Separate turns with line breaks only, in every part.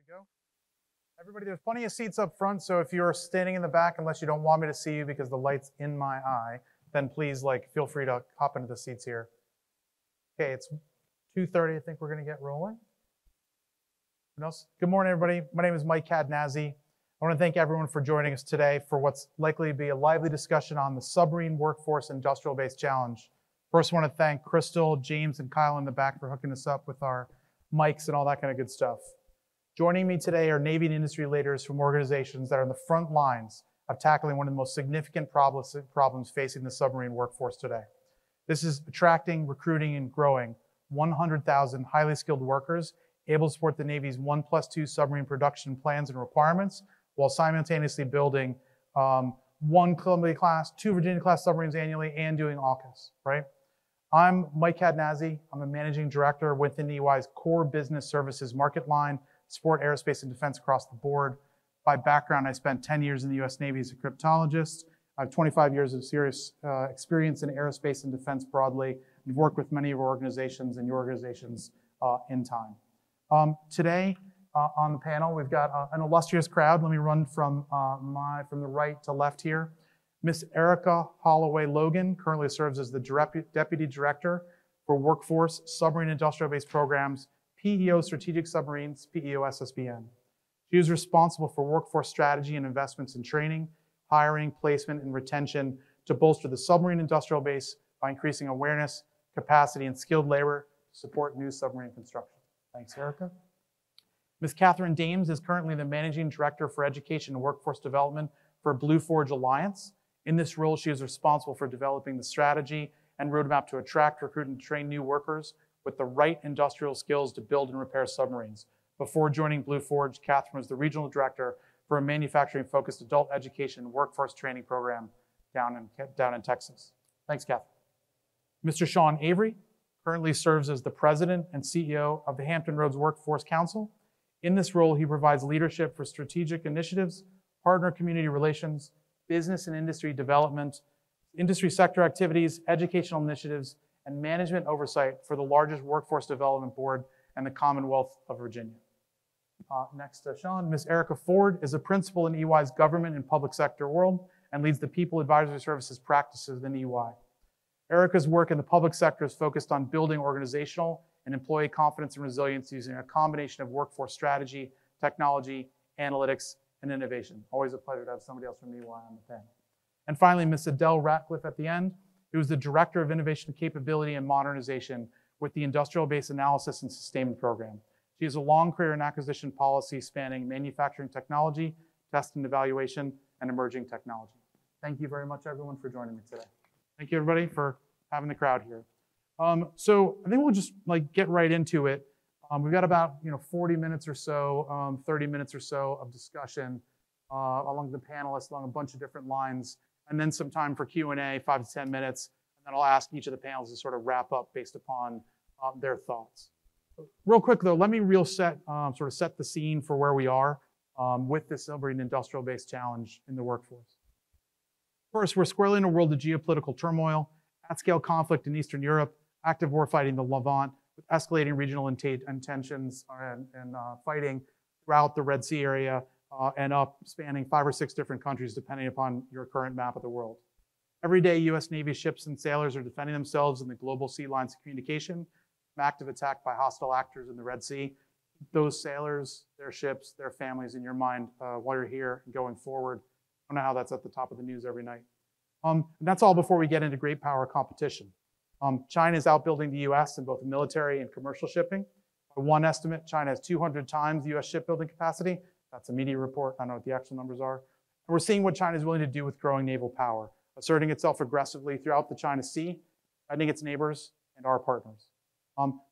Go. Everybody, there's plenty of seats up front, so if you're standing in the back, unless you don't want me to see you because the light's in my eye, then please feel free to hop into the seats here. Okay, it's 2:30. I think we're going to get rolling. Good morning, everybody. My name is Mike Cadnazzi. I want to thank everyone for joining us today for what's likely to be a lively discussion on the Submarine Workforce Industrial Base Challenge. First, I want to thank Crystal, James, and Kyle in the back for hooking us up with our mics and all that kind of good stuff. Joining me today are Navy and industry leaders from organizations that are on the front lines of tackling one of the most significant problems facing the submarine workforce today. This is attracting, recruiting, and growing 100,000 highly skilled workers able to support the Navy's 1+2 submarine production plans and requirements while simultaneously building 1 Columbia-class, 2 Virginia-class submarines annually, and doing AUKUS, right? I'm Mike Cadnazzi. I'm a managing director within EY's core business services market line, support aerospace and defense across the board. By background, I spent 10 years in the US Navy as a cryptologist. I have 25 years of serious experience in aerospace and defense broadly. I've worked with many of our organizations and your organizations in time. Today on the panel, we've got an illustrious crowd. Let me run from the right to left here. Miss Erica Holloway Logan currently serves as the Deputy Director for Workforce Submarine Industrial Base Programs, PEO Strategic Submarines, PEO SSBN. She is responsible for workforce strategy and investments in training, hiring, placement, and retention to bolster the submarine industrial base by increasing awareness, capacity, and skilled labor to support new submarine construction. Thanks, Erica. Ms. Catherine Dames is currently the Managing Director for Education and Workforce Development for Blue Forge Alliance. In this role, she is responsible for developing the strategy and roadmap to attract, recruit, and train new workers with the right industrial skills to build and repair submarines. Before joining Blue Forge, Catherine was the Regional Director for a manufacturing-focused adult education and workforce training program down in Texas. Thanks, Catherine. Mr. Sean Avery currently serves as the President and CEO of the Hampton Roads Workforce Council. In this role, he provides leadership for strategic initiatives, partner community relations, business and industry development, industry sector activities, educational initiatives, and management oversight for the largest workforce development board in the Commonwealth of Virginia. Next to Sean, Ms. Erica Ford is a principal in EY's government and public sector world and leads the People Advisory Services practices in EY. Erica's work in the public sector is focused on building organizational and employee confidence and resilience using a combination of workforce strategy, technology, analytics, and innovation. Always a pleasure to have somebody else from EY on the panel. And finally, Ms. Adele Ratcliffe at the end, who is the Director of Innovation Capability and Modernization with the Industrial Base Analysis and Sustainment Program. She has a long career in acquisition policy spanning manufacturing technology, test and evaluation, and emerging technology. Thank you very much, everyone, for joining me today. Thank you, everybody, for having the crowd here. So I think we'll just get right into it. We've got about 40 minutes or so, 30 minutes or so of discussion along the panelists, along a bunch of different lines, and then some time for Q&A, 5 to 10 minutes, and then I'll ask each of the panels to sort of wrap up based upon their thoughts. Real quick, though, let me sort of set the scene for where we are with this submarine industrial base challenge in the workforce. First, we're squarely in a world of geopolitical turmoil, at-scale conflict in Eastern Europe, active warfighting in the Levant, with escalating regional tensions and fighting throughout the Red Sea area and up spanning 5 or 6 different countries, depending upon your current map of the world. Every day, US Navy ships and sailors are defending themselves in the global sea lines of communication from active attack by hostile actors in the Red Sea. Those sailors, their ships, their families in your mind while you're here and going forward. I don't know how that's at the top of the news every night. And that's all before we get into great power competition. China is outbuilding the US in both military and commercial shipping. By one estimate, China has 200 times the US shipbuilding capacity. That's a media report. I don't know what the actual numbers are. And we're seeing what China is willing to do with growing naval power, asserting itself aggressively throughout the China Sea, threatening its neighbors and our partners.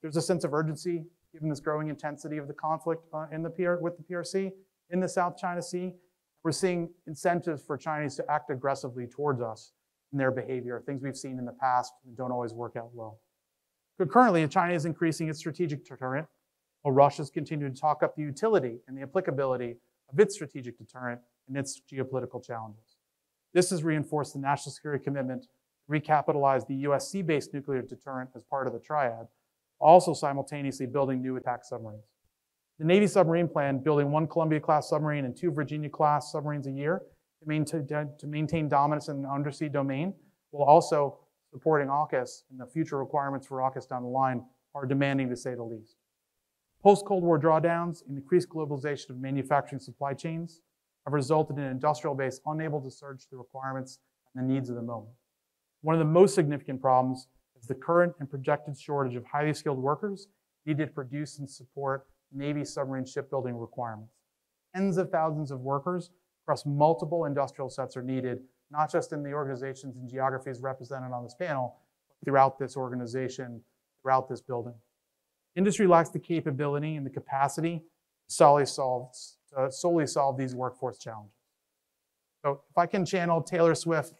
There's a sense of urgency given this growing intensity of the conflict with the PRC in the South China Sea. We're seeing incentives for Chinese to act aggressively towards us in their behavior, things we've seen in the past that don't always work out well. Concurrently, China is increasing its strategic deterrent, while Russia's continued to talk up the utility and the applicability of its strategic deterrent and its geopolitical challenges. This has reinforced the national security commitment to recapitalize the US sea-based nuclear deterrent as part of the triad, also simultaneously building new attack submarines. The Navy submarine plan, building 1 Columbia-class submarine and 2 Virginia-class submarines a year to maintain dominance in the undersea domain, while also supporting AUKUS and the future requirements for AUKUS down the line are demanding, to say the least. Post-Cold War drawdowns and increased globalization of manufacturing supply chains have resulted in an industrial base unable to surge the requirements and the needs of the moment. One of the most significant problems is the current and projected shortage of highly skilled workers needed to produce and support Navy submarine shipbuilding requirements. Tens of thousands of workers across multiple industrial sets are needed, not just in the organizations and geographies represented on this panel, but throughout this organization, throughout this building. Industry lacks the capability and the capacity to solely solve these workforce challenges. So if I can channel Taylor Swift,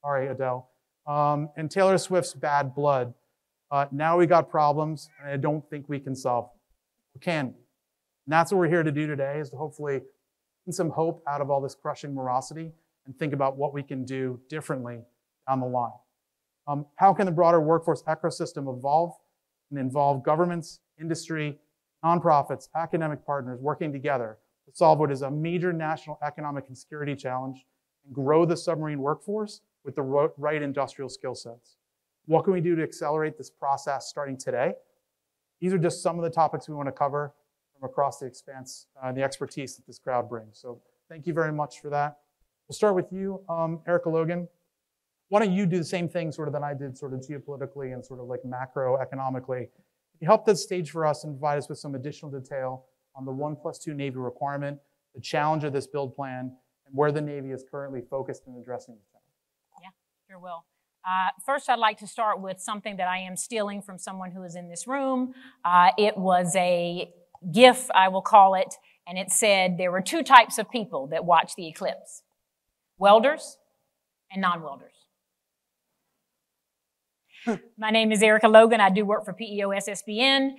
sorry, Adele, and Taylor Swift's Bad Blood, now we got problems, and I don't think we can solve them. We can. And that's what we're here to do today, is to hopefully get some hope out of all this crushing morosity and think about what we can do differently down the line. How can the broader workforce ecosystem evolve and involve governments, industry, nonprofits, academic partners working together to solve what is a major national economic and security challenge and grow the submarine workforce with the right industrial skill sets? What can we do to accelerate this process starting today? These are just some of the topics we want to cover from across the expanse, the expertise that this crowd brings. So thank you very much for that. We'll start with you, Erica Logan. Why don't you do the same thing sort of that I did sort of geopolitically and sort of like macroeconomically? You help the stage for us and provide us with some additional detail on the 1+2 Navy requirement, the challenge of this build plan, and where the Navy is currently focused in addressing the challenge.
Yeah, sure will. First, I'd like to start with something that I am stealing from someone who is in this room. It was a GIF, I will call it, and it said there were 2 types of people that watch the eclipse: welders and non-welders. My name is Erica Logan. I do work for PEO SSBN.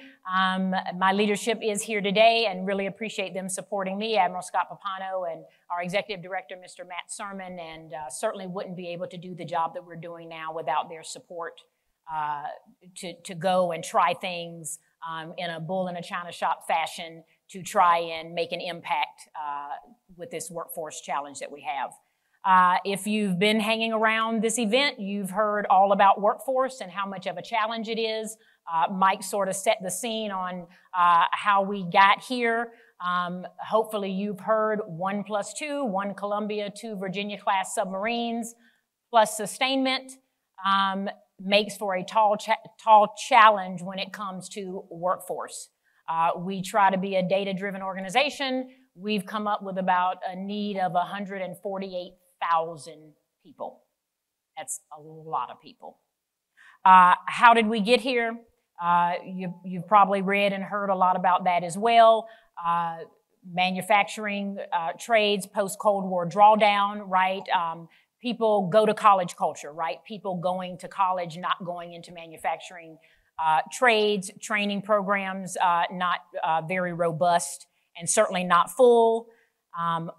My leadership is here today and really appreciate them supporting me, Admiral Scott Papano and our Executive Director, Mr. Matt Sermon, and certainly wouldn't be able to do the job that we're doing now without their support to go and try things in a bull in a china shop fashion to try and make an impact with this workforce challenge that we have. If you've been hanging around this event, you've heard all about workforce and how much of a challenge it is. Mike sort of set the scene on how we got here. Hopefully you've heard 1+2, 1 Columbia, 2 Virginia-class submarines, plus sustainment makes for a tall challenge when it comes to workforce. We try to be a data-driven organization. We've come up with about a need of 148,000 people. That's a lot of people. How did we get here? You've probably read and heard a lot about that as well. Manufacturing trades, post-Cold War drawdown, right? People go to college culture, right? People going to college, not going into manufacturing trades, training programs, not very robust and certainly not full.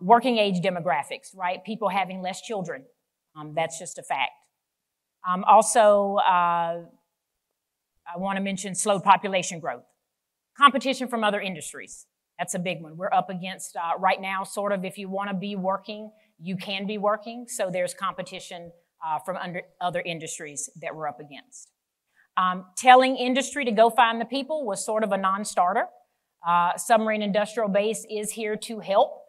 Working age demographics, right? People having less children. That's just a fact. Also, I want to mention slow population growth. Competition from other industries. That's a big one. We're up against, right now, sort of, if you want to be working, you can be working. So there's competition from other industries that we're up against. Telling industry to go find the people was sort of a non-starter. Submarine Industrial Base is here to help.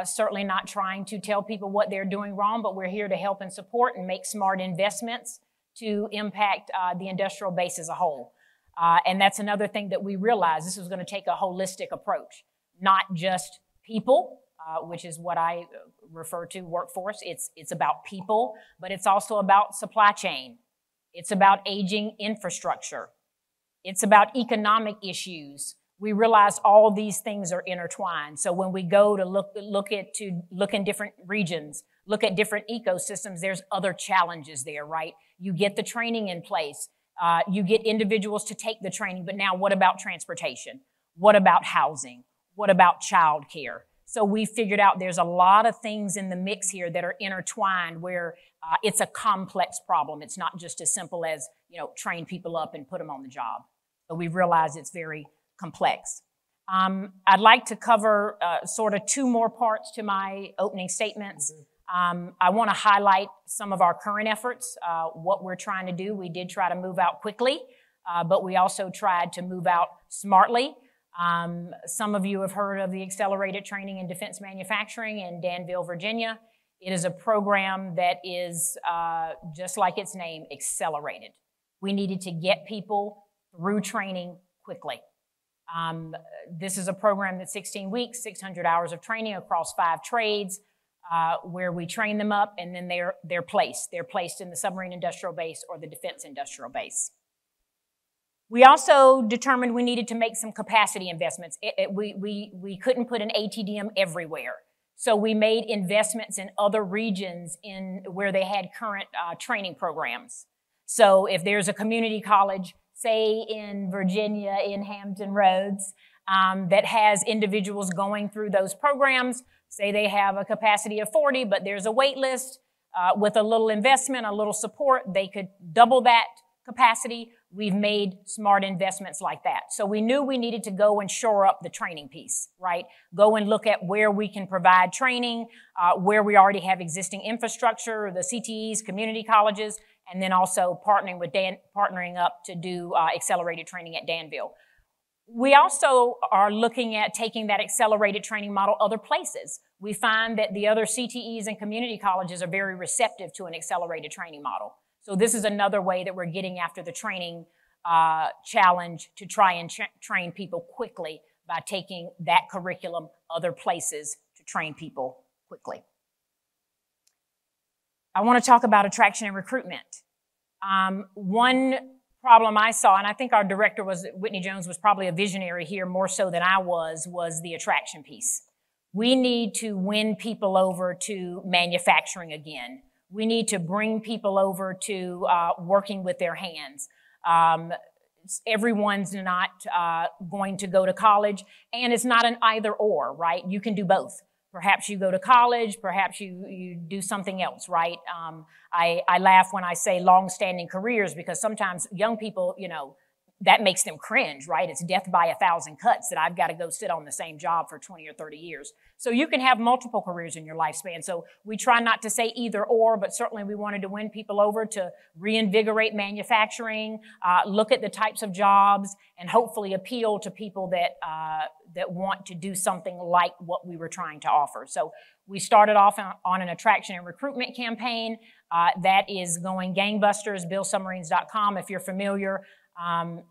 Certainly not trying to tell people what they're doing wrong, but we're here to help and support and make smart investments to impact the industrial base as a whole. And that's another thing that we realized. This was going to take a holistic approach, not just people, which is what I refer to workforce. It's about people, but it's also about supply chain. It's about aging infrastructure. It's about economic issues. We realize all these things are intertwined. So when we go to look in different regions, look at different ecosystems, there's other challenges there, right? You get the training in place. You get individuals to take the training, but now what about transportation? What about housing? What about childcare? So we figured out there's a lot of things in the mix here that are intertwined where it's a complex problem. It's not just as simple as, train people up and put them on the job. So we've realized it's very complex. I'd like to cover sort of two more parts to my opening statements. I want to highlight some of our current efforts, what we're trying to do. We did try to move out quickly, but we also tried to move out smartly. Some of you have heard of the Accelerated Training in Defense Manufacturing in Danville, Virginia. It is a program that is, just like its name, accelerated. We needed to get people through training quickly. This is a program that's 16 weeks, 600 hours of training across 5 trades, where we train them up, and then they're placed. They're placed in the submarine industrial base or the defense industrial base. We also determined we needed to make some capacity investments. We couldn't put an ATDM everywhere. So we made investments in other regions where they had current training programs. So if there's a community college, say in Virginia, in Hampton Roads, that has individuals going through those programs, say they have a capacity of 40, but there's a wait list, with a little investment, a little support, they could double that capacity. We've made smart investments like that. So we knew we needed to go and shore up the training piece, right? Go and look at where we can provide training, where we already have existing infrastructure, the CTEs, community colleges, and then also partnering up to do accelerated training at Danville. We also are looking at taking that accelerated training model other places. We find that the other CTEs and community colleges are very receptive to an accelerated training model. So this is another way that we're getting after the training challenge to try and train people quickly by taking that curriculum other places to train people quickly. I want to talk about attraction and recruitment. One problem I saw, and I think our director Whitney Jones was probably a visionary here more so than I was the attraction piece. We need to win people over to manufacturing again. We need to bring people over to working with their hands. Everyone's not going to go to college, and it's not an either or, right? You can do both. Perhaps you go to college, perhaps you do something else, right? I laugh when I say long-standing careers because sometimes young people, that makes them cringe, right? It's death by 1,000 cuts that I've got to go sit on the same job for 20 or 30 years. So you can have multiple careers in your lifespan. So we try not to say either or, but certainly we wanted to win people over to reinvigorate manufacturing, look at the types of jobs, and hopefully appeal to people that want to do something like what we were trying to offer. So we started off on an attraction and recruitment campaign that is going gangbusters, buildsubmarines.com if you're familiar.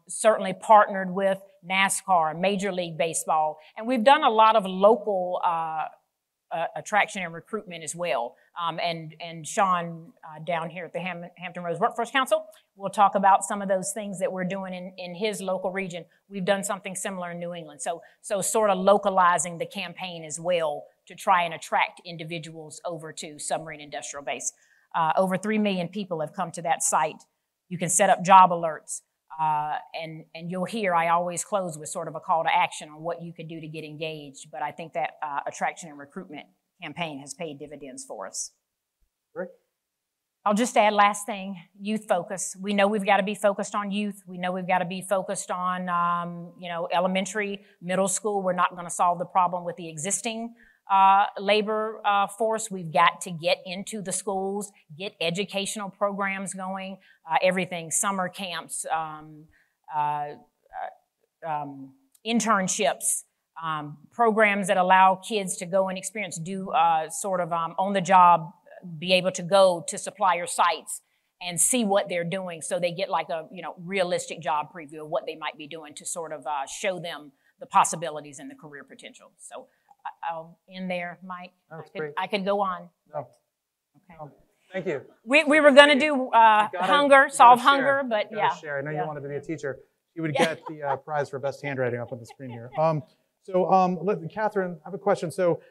Certainly partnered with NASCAR, Major League Baseball, and we've done a lot of local attraction and recruitment as well. And Sean down here at the Hampton Roads Workforce Council will talk about some of those things that we're doing in his local region. We've done something similar in New England. So sort of localizing the campaign as well to try and attract individuals over to Submarine Industrial Base. Over 3 million people have come to that site. You can set up job alerts. And you'll hear I always close with sort of a call to action on what you could do to get engaged. But I think that attraction and recruitment campaign has paid dividends for us.
Great.
I'll just add last thing, youth focus. We know we've got to be focused on youth. We know we've got to be focused on, elementary, middle school. We're not going to solve the problem with the existing labor force. We've got to get into the schools, get educational programs going, everything, summer camps, internships, programs that allow kids to go and experience, do on the job, be able to go to supplier sites and see what they're doing so they get like a realistic job preview of what they might be doing to sort of show them the possibilities and the career potential. So I'll end there, Mike. I could go on.
No.
Okay.
Thank you.
We were going to do solve hunger, but yeah.
Share. I know you wanted to be a teacher. You would get the prize for best handwriting up on the screen here. Catherine, I have a question. So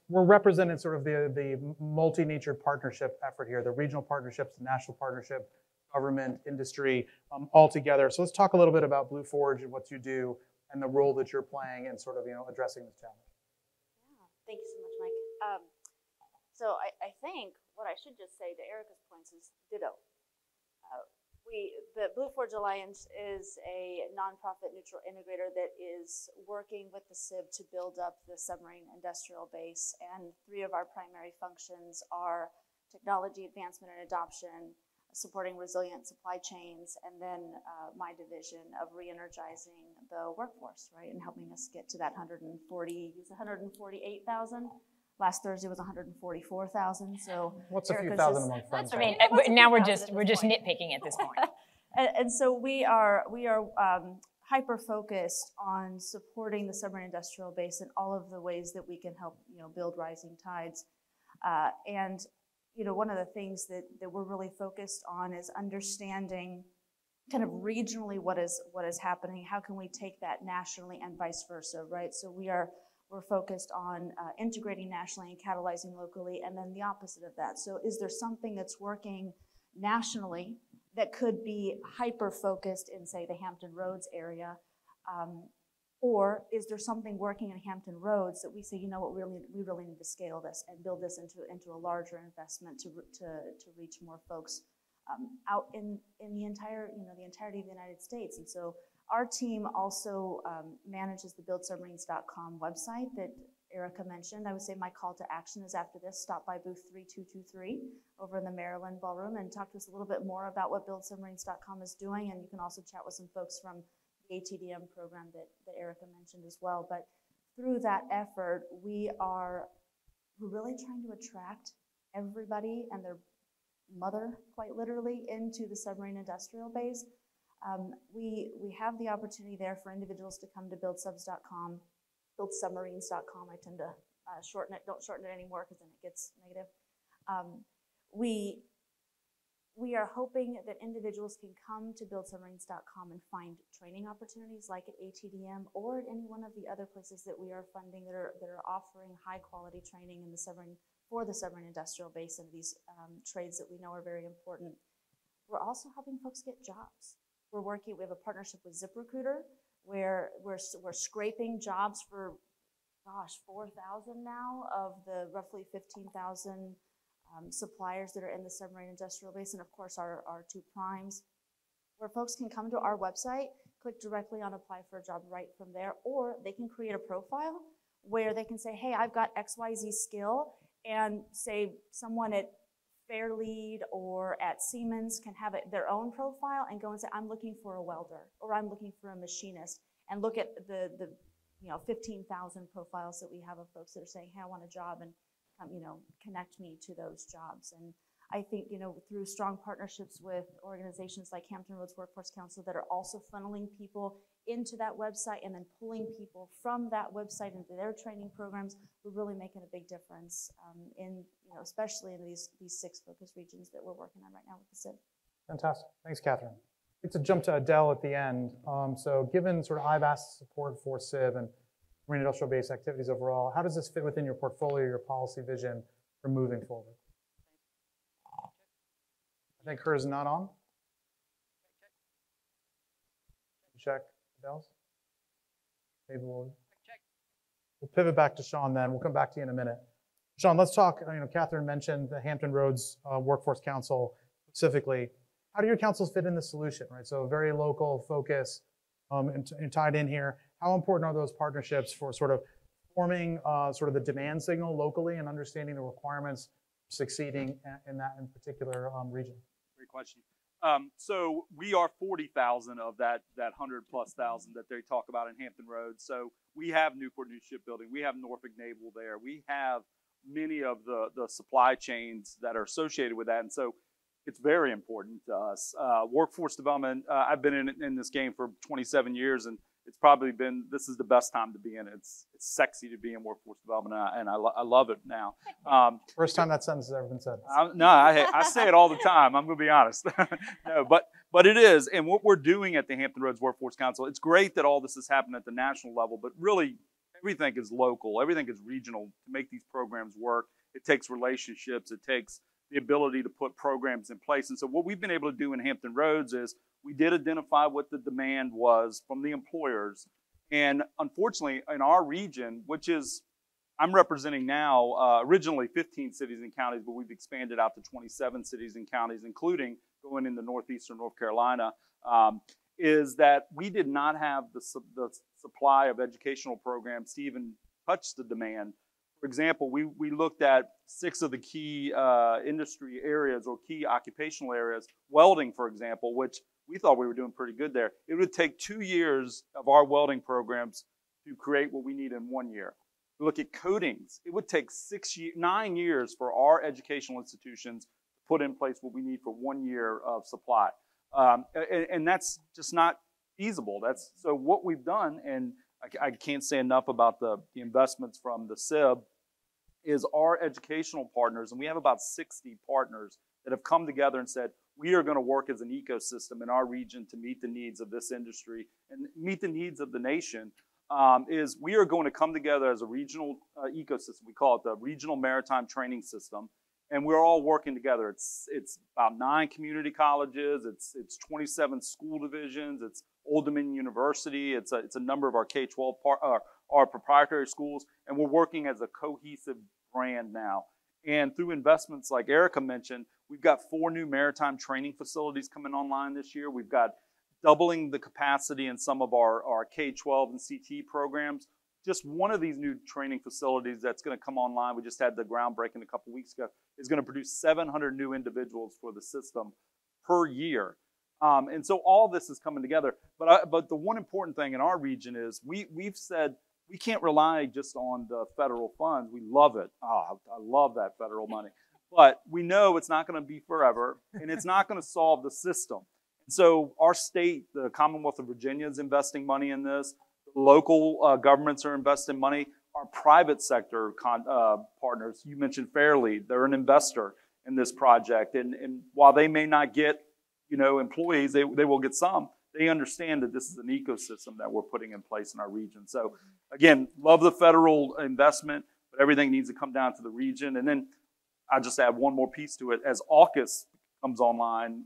we're representing sort of the multi-natured partnership effort here, the regional partnerships, the national partnership, government, industry, all together. So let's talk a little bit about Blue Forge and what you do and the role that you're playing in sort of addressing this challenge.
Thank you so much, Mike. So I think what I should just say to Erica's points is ditto. The Blue Forge Alliance is a nonprofit neutral integrator that is working with the SIB to build up the submarine industrial base. And 3 of our primary functions are technology advancement and adoption, supporting resilient supply chains, and then my division of re-energizing the workforce, right, and helping us get to that 148,000. Last Thursday was 144,000. So
what's a few thousand among friends?
I mean, now we're just nitpicking at this point.
And so we are hyper focused on supporting the submarine industrial base in all of the ways that we can help, build rising tides. And one of the things that we're really focused on is understanding kind of regionally what is happening. How can we take that nationally and vice versa, right? So we're focused on integrating nationally and catalyzing locally, and then the opposite of that. So is there something that's working nationally that could be hyper-focused in, say, the Hampton Roads area? Or is there something working in Hampton Roads that we say, you know what, we really need to scale this and build this into a larger investment to reach more folks out in the entire, the entirety of the United States. And so our team also manages the buildsubmarines.com website that Erica mentioned. I would say my call to action is after this, stop by booth 3223 over in the Maryland Ballroom and talk to us a little bit more about what buildsubmarines.com is doing. And you can also chat with some folks from the ATDM program that Erica mentioned as well. But through that effort, we're really trying to attract everybody and their mother, quite literally, into the submarine industrial base. We have the opportunity there for individuals to come to buildsubs.com, buildsubmarines.com. I tend to shorten it. Don't shorten it anymore because then it gets negative. We are hoping that individuals can come to buildsubmarines.com and find training opportunities like at ATDM or at any one of the other places that we are funding that are offering high quality training in the submarine industrial base and these trades that we know are very important. We're also helping folks get jobs. We have a partnership with ZipRecruiter where we're scraping jobs for, 4,000 now of the roughly 15,000 suppliers that are in the submarine industrial base, and of course our 2 primes, where folks can come to our website, click directly on apply for a job right from there, or they can create a profile where they can say, hey, I've got XYZ skill, and say someone at Fairlead or at Siemens can have their own profile and go and say, I'm looking for a welder or I'm looking for a machinist, and look at the 15,000 profiles that we have of folks that are saying, hey, I want a job, and connect me to those jobs. And I think, through strong partnerships with organizations like Hampton Roads Workforce Council that are also funneling people into that website and then pulling people from that website into their training programs, we're really making a big difference especially in these 6 focus regions that we're working on right now with the SIB.
Fantastic. Thanks, Catherine. I'd like to jump to Adele at the end. So given sort of IVAS support for SIB and marine industrial base activities overall, how does this fit within your portfolio, your policy vision for moving forward? I think hers is not on. Check Adele's. Maybe we'll pivot back to Sean then. We'll come back to you in a minute. Sean, let's talk, Catherine mentioned the Hampton Roads Workforce Council specifically. How do your councils fit in the solution, right? So very local focus and tied in here. How important are those partnerships for sort of forming sort of the demand signal locally and understanding the requirements succeeding in particular region?
Great question. So we are 40,000 of that 100+ thousand that they talk about in Hampton Roads. So we have Newport News Shipbuilding. We have Norfolk Naval there. We have many of the supply chains that are associated with that. And so it's very important to us. Workforce development, I've been in this game for 27 years, and it's probably been, this is the best time to be in it. It's sexy to be in workforce development, and I love it now.
First time that sentence has ever been said.
I say it all the time. I'm going to be honest. No, but it is. And what we're doing at the Hampton Roads Workforce Council, it's great that all this is happening at the national level, but really everything is local. Everything is regional to make these programs work. It takes relationships. It takes the ability to put programs in place. And so what we've been able to do in Hampton Roads is we did identify what the demand was from the employers. And unfortunately, in our region, which is, I'm representing now originally 15 cities and counties, but we've expanded out to 27 cities and counties, including going into northeastern North Carolina, is that we did not have the supply of educational programs to even touch the demand. For example, we looked at 6 of the key industry areas or key occupational areas, welding, for example, which we thought we were doing pretty good there. It would take 2 years of our welding programs to create what we need in 1 year. We look at coatings. It would take 9 years for our educational institutions to put in place what we need for 1 year of supply. And that's just not feasible. So what we've done, and I can't say enough about the investments from the SIB, is our educational partners, and we have about 60 partners that have come together and said, we are going to work as an ecosystem in our region to meet the needs of this industry and meet the needs of the nation, is we are going to come together as a regional ecosystem. We call it the Regional Maritime Training System. And we're all working together. It's about 9 community colleges. It's 27 school divisions. It's Old Dominion University. It's a number of our K-12 our proprietary schools, and we're working as a cohesive brand now. And through investments like Erica mentioned, we've got 4 new maritime training facilities coming online this year. We've got doubling the capacity in some of our K-12 and CT programs. Just one of these new training facilities that's going to come online, we just had the groundbreaking a couple weeks ago, is going to produce 700 new individuals for the system per year. And so all this is coming together. But the one important thing in our region is we've said we can't rely just on the federal funds. We love it. Oh, I love that federal money. But we know it's not going to be forever, and it's not going to solve the system. And so our state, the Commonwealth of Virginia, is investing money in this. Local governments are investing money. Our private sector partners, you mentioned Fairlead, they're an investor in this project. And while they may not get, employees, they will get some. They understand that this is an ecosystem that we're putting in place in our region. So again, love the federal investment, but everything needs to come down to the region. And then I'll just add one more piece to it. As AUKUS comes online,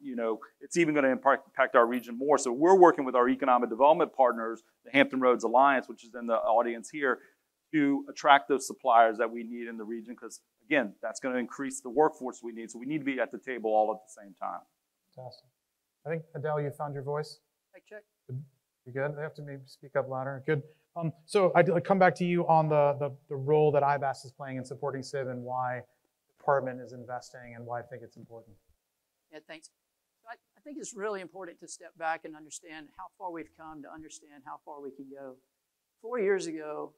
it's even going to impact our region more. So we're working with our economic development partners, the Hampton Roads Alliance, which is in the audience here, to attract those suppliers that we need in the region, because again, that's going to increase the workforce we need. So we need to be at the table all at the same time.
Fantastic. I think, Adele, you found your voice.
Check.
You good? I have to maybe speak up louder. Good. So I'd come back to you on the role that IBAS is playing in supporting SIB and why the department is investing and why I think it's important.
Yeah, thanks. So I think it's really important to step back and understand how far we've come to understand how far we can go. 4 years ago,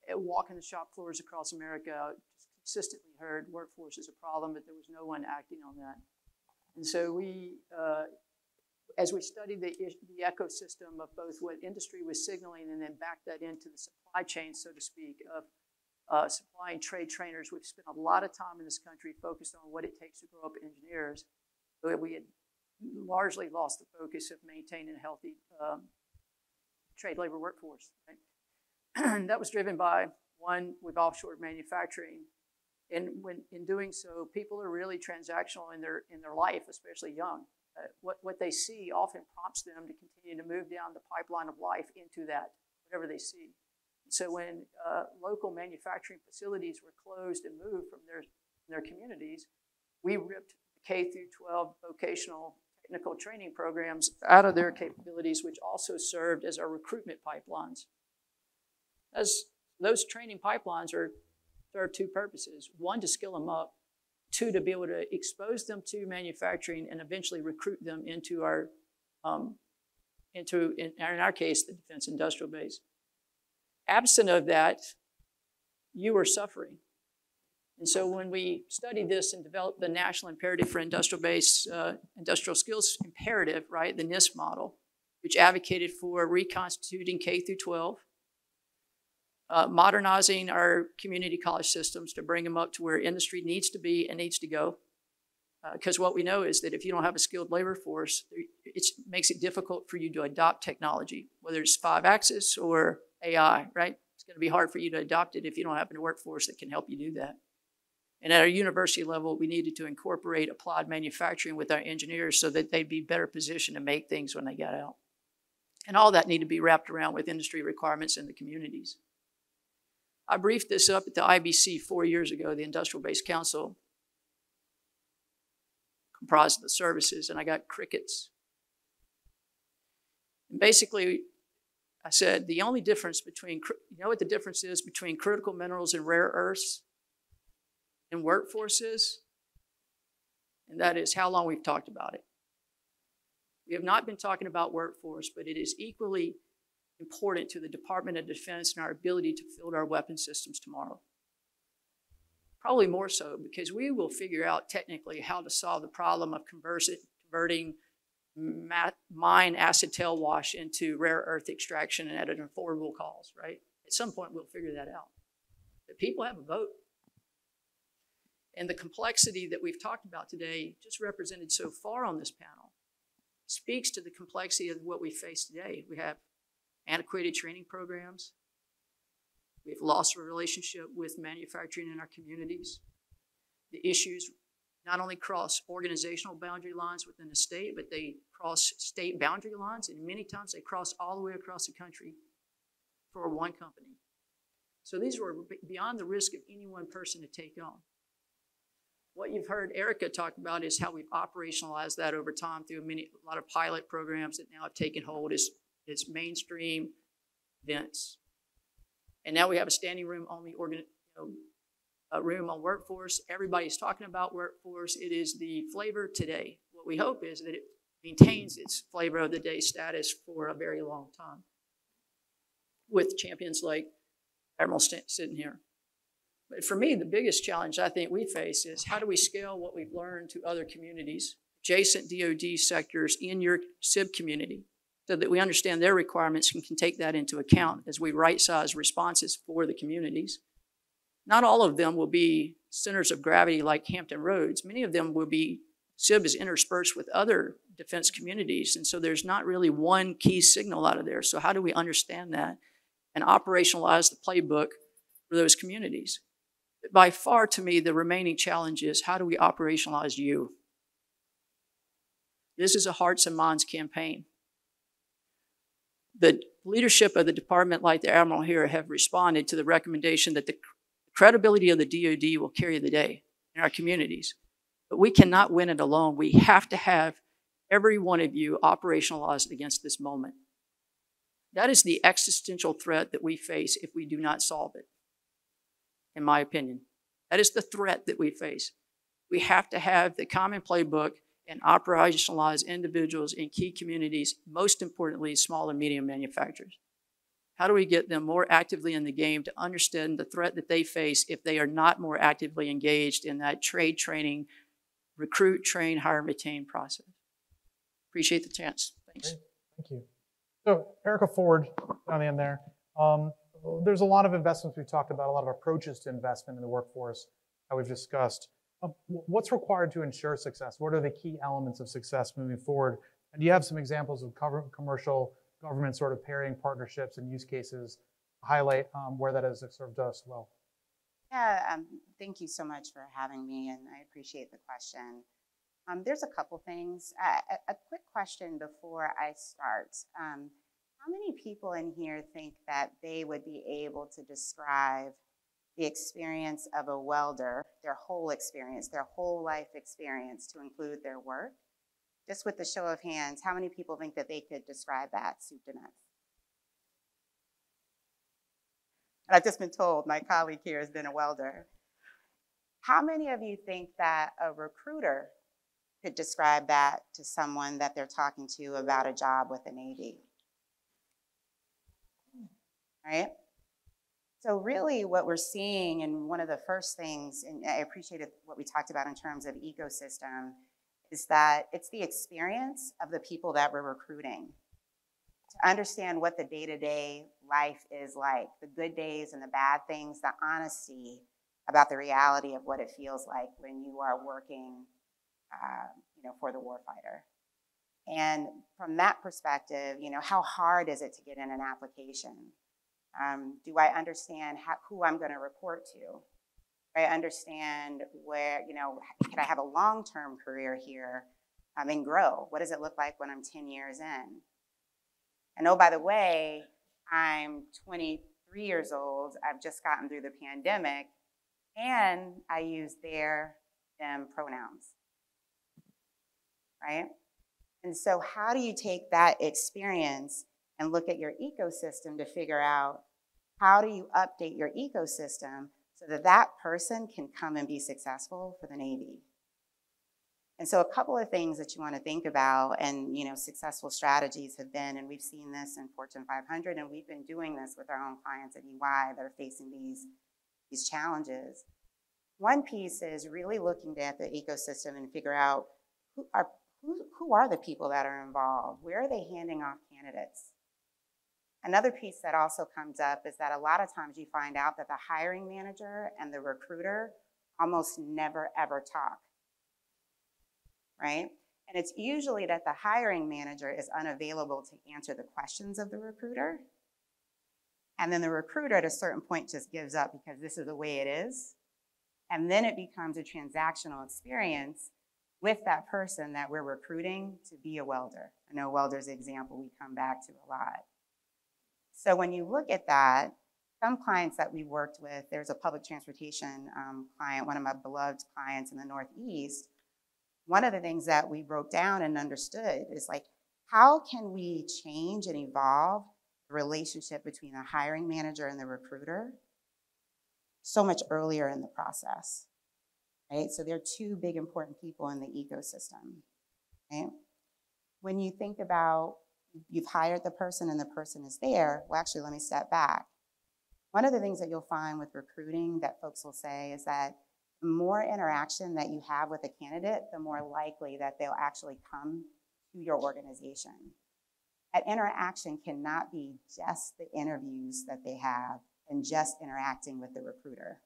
walking the shop floors across America, I just consistently heard workforce is a problem, but there was no one acting on that. And so we, as we studied the ecosystem of both what industry was signaling and then back that into the supply chain, so to speak, of supplying trade trainers, we've spent a lot of time in this country focused on what it takes to grow up engineers. But we had largely lost the focus of maintaining a healthy trade labor workforce. Right? That was driven by, one, we've offshored manufacturing. And in doing so, people are really transactional in their life, especially young. What they see often prompts them to continue to move down the pipeline of life into that, whatever they see. So when local manufacturing facilities were closed and moved from their communities, we ripped the K through 12 vocational technical training programs out of their capabilities, which also served as our recruitment pipelines. As those training pipelines serve 2 purposes. 1, to skill them up. 2, to be able to expose them to manufacturing and eventually recruit them into our, in our case, the defense industrial base. Absent of that, you were suffering. And so when we studied this and developed the National Imperative for Industrial Base, Industrial Skills Imperative, right, the NIST model, which advocated for reconstituting K through 12, modernizing our community college systems to bring them up to where industry needs to be and needs to go. Because what we know is that if you don't have a skilled labor force, it makes it difficult for you to adopt technology, whether it's 5-axis or AI, right? It's going to be hard for you to adopt it if you don't have a workforce that can help you do that. And at our university level, we needed to incorporate applied manufacturing with our engineers so that they'd be better positioned to make things when they got out. And all that needed to be wrapped around with industry requirements in the communities. I briefed this up at the IBC 4 years ago, the Industrial Base Council. comprised of the services, and I got crickets. And basically, I said, the only difference between, you know what the difference is between critical minerals and rare earths and workforce is? And that is how long we've talked about it. We have not been talking about workforce, but it is equally important to the Department of Defense and our ability to field our weapon systems tomorrow. Probably more so, because we will figure out technically how to solve the problem of converting mine acid tail wash into rare earth extraction and at an affordable cost, right? At some point, we'll figure that out. But people have a vote. And the complexity that we've talked about today, just represented so far on this panel, speaks to the complexity of what we face today. We have antiquated training programs. We've lost our relationship with manufacturing in our communities. The issues not only cross organizational boundary lines within the state, but they cross state boundary lines, and many times they cross all the way across the country for one company. So these were beyond the risk of any one person to take on. What you've heard Erica talk about is how we've operationalized that over time through a lot of pilot programs that now have taken hold as mainstream events. And now we have a standing room only a room on workforce. Everybody's talking about workforce. It is the flavor today. What we hope is that it maintains its flavor of the day status for a very long time with champions like Admiral sitting here. But for me, the biggest challenge I think we face is how do we scale what we've learned to other communities, adjacent DoD sectors in your SIB community, so that we understand their requirements and can take that into account as we right-size responses for the communities. Not all of them will be centers of gravity like Hampton Roads. Many of them will be, SIB is interspersed with other defense communities, and so there's not really one key signal out of there. So how do we understand that and operationalize the playbook for those communities? But by far, to me, the remaining challenge is how do we operationalize you? This is a hearts and minds campaign. The leadership of the department, like the Admiral here, have responded to the recommendation that the credibility of the DoD will carry the day in our communities. But we cannot win it alone. We have to have every one of you operationalized against this moment. That is the existential threat that we face if we do not solve it, in my opinion. That is the threat that we face. We have to have the common playbook and operationalize individuals in key communities, most importantly, small and medium manufacturers. How do we get them more actively in the game to understand the threat that they face if they are not more actively engaged in that trade training, recruit, train, hire, and retain process? Appreciate the chance. Thanks.
Great. Thank you. So Erica Ford on the end there. There's a lot of investments we've talked about, a lot of approaches to investment in the workforce that we've discussed. What's required to ensure success? What are the key elements of success moving forward? And do you have some examples of commercial government sort of pairing partnerships and use cases to highlight where that has served us well?
Yeah, thank you so much for having me, and I appreciate the question. There's a couple things. A quick question before I start. How many people in here think that they would be able to describe the experience of a welder, their whole experience, their whole life experience, to include their work? Just with the show of hands, how many people think that they could describe that soup to nuts? I've just been told, my colleague here has been a welder. How many of you think that a recruiter could describe that to someone that they're talking to about a job with the Navy? Right? So really what we're seeing, and one of the first things, and I appreciated what we talked about in terms of ecosystem, is that it's the experience of the people that we're recruiting. To understand what the day-to-day life is like, the good days and the bad things, the honesty about the reality of what it feels like when you are working for the warfighter. And from that perspective, how hard is it to get in an application? Do I understand who I'm going to report to? Do I understand where, can I have a long-term career here and grow? What does it look like when I'm 10 years in? And oh, by the way, I'm 23 years old. I've just gotten through the pandemic, and I use their, them pronouns. right? And so how do you take that experience and look at your ecosystem to figure out how do you update your ecosystem so that that person can come and be successful for the Navy? And so a couple of things that you want to think about, and successful strategies have been, and we've seen this in Fortune 500, and we've been doing this with our own clients at EY that are facing these challenges. One piece is really looking at the ecosystem and figure out who are the people that are involved? Where are they handing off candidates? Another piece that also comes up is that a lot of times you find out that the hiring manager and the recruiter almost never ever talk, right? And it's usually that the hiring manager is unavailable to answer the questions of the recruiter. And then the recruiter at a certain point just gives up because this is the way it is. And then it becomes a transactional experience with that person that we're recruiting to be a welder. I know welder's the example we come back to a lot. So when you look at that, some clients that we worked with, there's a public transportation client, one of my beloved clients in the Northeast. One of the things that we broke down and understood is like, how can we change and evolve the relationship between the hiring manager and the recruiter so much earlier in the process, right? So they're two big important people in the ecosystem, right? When you think about you've hired the person and the person is there, well, actually, let me step back. One of the things that you'll find with recruiting that folks will say is that the more interaction that you have with a candidate, the more likely that they'll actually come to your organization. That interaction cannot be just the interviews that they have and just interacting with the recruiter.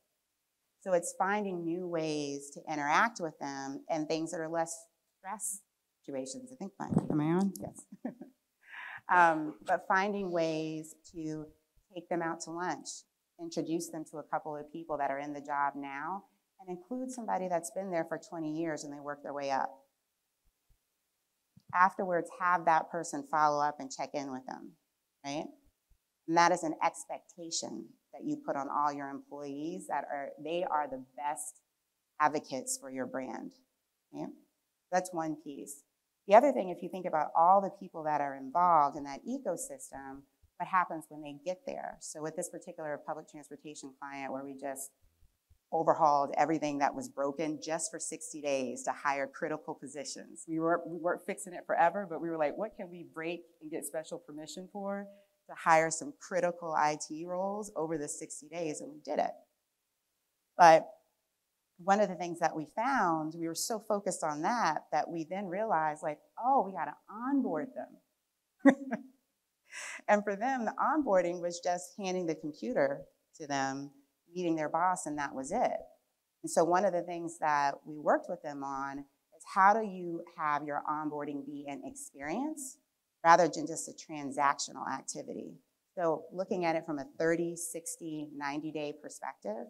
So it's finding new ways to interact with them and things that are less stress situations. I think, am I on? Yes. But finding ways to take them out to lunch, introduce them to a couple of people that are in the job now, and include somebody that's been there for 20 years and they work their way up. Afterwards, have that person follow up and check in with them, right? And that is an expectation that you put on all your employees they are the best advocates for your brand, right? That's one piece. The other thing, if you think about all the people that are involved in that ecosystem, what happens when they get there? So with this particular public transportation client where we just overhauled everything that was broken just for 60 days to hire critical positions. We weren't fixing it forever, but we were like, what can we break and get special permission for to hire some critical IT roles over the 60 days? And we did it. But one of the things that we found, we were so focused on that we then realized like, oh, we got to onboard them. And for them, the onboarding was just handing the computer to them, meeting their boss, and that was it. And so one of the things that we worked with them on is how do you have your onboarding be an experience rather than just a transactional activity? So looking at it from a 30, 60, 90-day perspective,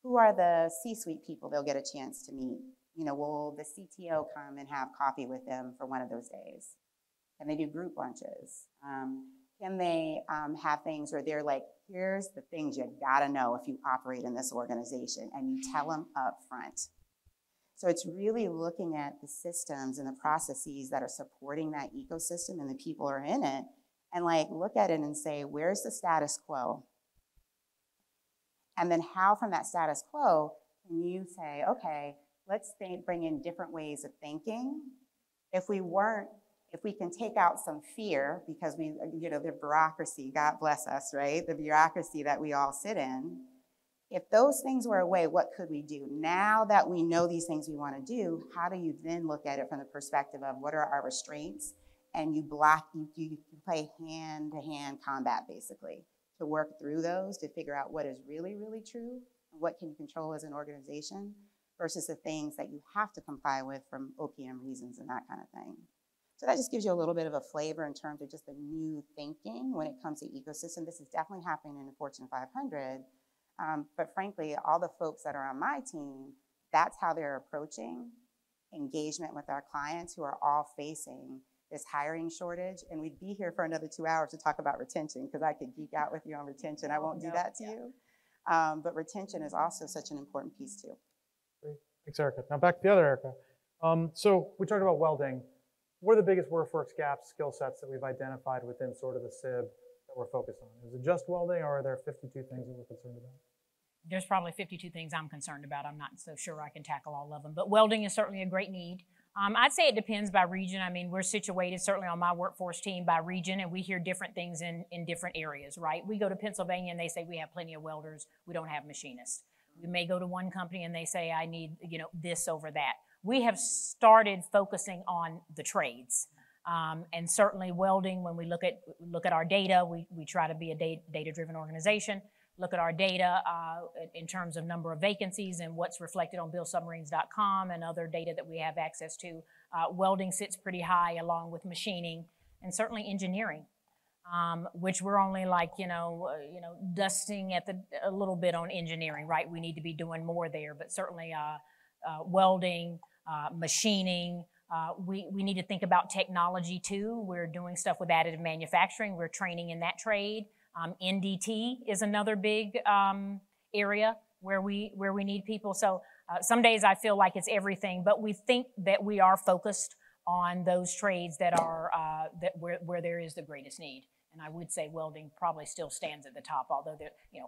who are the C-suite people they'll get a chance to meet? Will the CTO come and have coffee with them for one of those days? Can they do group lunches? Can they have things where they're like, here's the things you gotta know if you operate in this organization, and you tell them up front. So it's really looking at the systems and the processes that are supporting that ecosystem and the people are in it, and like look at it and say, where's the status quo? And then how from that status quo can you say, okay, let's bring in different ways of thinking. If we can take out some fear, because the bureaucracy, God bless us, right? The bureaucracy that we all sit in. If those things were away, what could we do? Now that we know these things we want to do, how do you then look at it from the perspective of what are our restraints? And you play hand-to-hand combat, basically, to work through those to figure out what is really, really true and what can you control as an organization versus the things that you have to comply with from OPM reasons and that kind of thing. So that just gives you a little bit of a flavor in terms of just the new thinking when it comes to ecosystem. This is definitely happening in the Fortune 500. But frankly, all the folks that are on my team, that's how they're approaching engagement with our clients who are all facing this hiring shortage. And we'd be here for another 2 hours to talk about retention because I could geek out with you on retention. I won't do that to you. But retention is also such an important piece too.
Great. Thanks, Erica. Now back to the other Erica. So we talked about welding. what are the biggest workforce gaps, skill sets that we've identified within sort of the SIB that we're focused on? Is it just welding, or are there 52 things that we're concerned about?
There's probably 52 things I'm concerned about. I'm not so sure I can tackle all of them, but welding is certainly a great need. I'd say it depends by region. I mean, we're situated certainly on my workforce team by region, and we hear different things in different areas, right? We go to Pennsylvania and they say we have plenty of welders. We don't have machinists. We may go to one company and they say I need, this over that. We have started focusing on the trades. And certainly welding, when we look at our data, we try to be a data-driven organization. Look at our data in terms of number of vacancies and what's reflected on buildsubmarines.com and other data that we have access to. Welding sits pretty high along with machining and certainly engineering, which we're only like, dusting at a little bit on engineering, right? We need to be doing more there, but certainly welding, machining. We need to think about technology too. We're doing stuff with additive manufacturing. We're training in that trade. NDT is another big area where we need people. So some days I feel like it's everything, but we think that we are focused on those trades that are where there is the greatest need. And I would say welding probably still stands at the top, although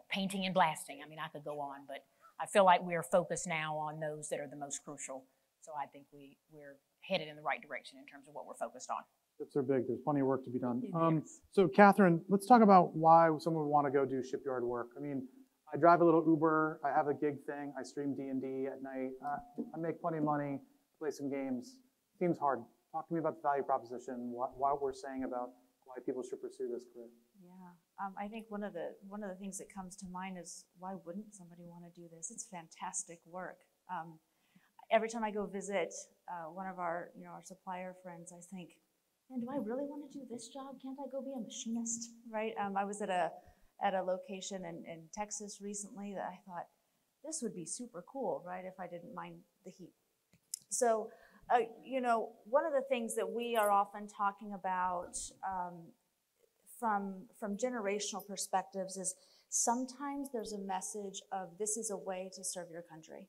painting and blasting. I mean, I could go on, but I feel like we are focused now on those that are the most crucial. So I think we're headed in the right direction in terms of what we're focused on.
Ships are big. There's plenty of work to be done.
Yes.
So Catherine, let's talk about why someone would want to go do shipyard work. I mean, I drive a little Uber. I have a gig thing. I stream D&D at night. I make plenty of money, play some games. Seems hard. Talk to me about the value proposition, what we're saying about why people should pursue this career.
Yeah, I think one of the things that comes to mind is, why wouldn't somebody want to do this? It's fantastic work. Every time I go visit one of our supplier friends, I think, man, do I really want to do this job? Can't I go be a machinist, right? I was at a location in Texas recently that I thought, this would be super cool, right, if I didn't mind the heat. So, one of the things that we are often talking about from generational perspectives is sometimes there's a message of this is a way to serve your country.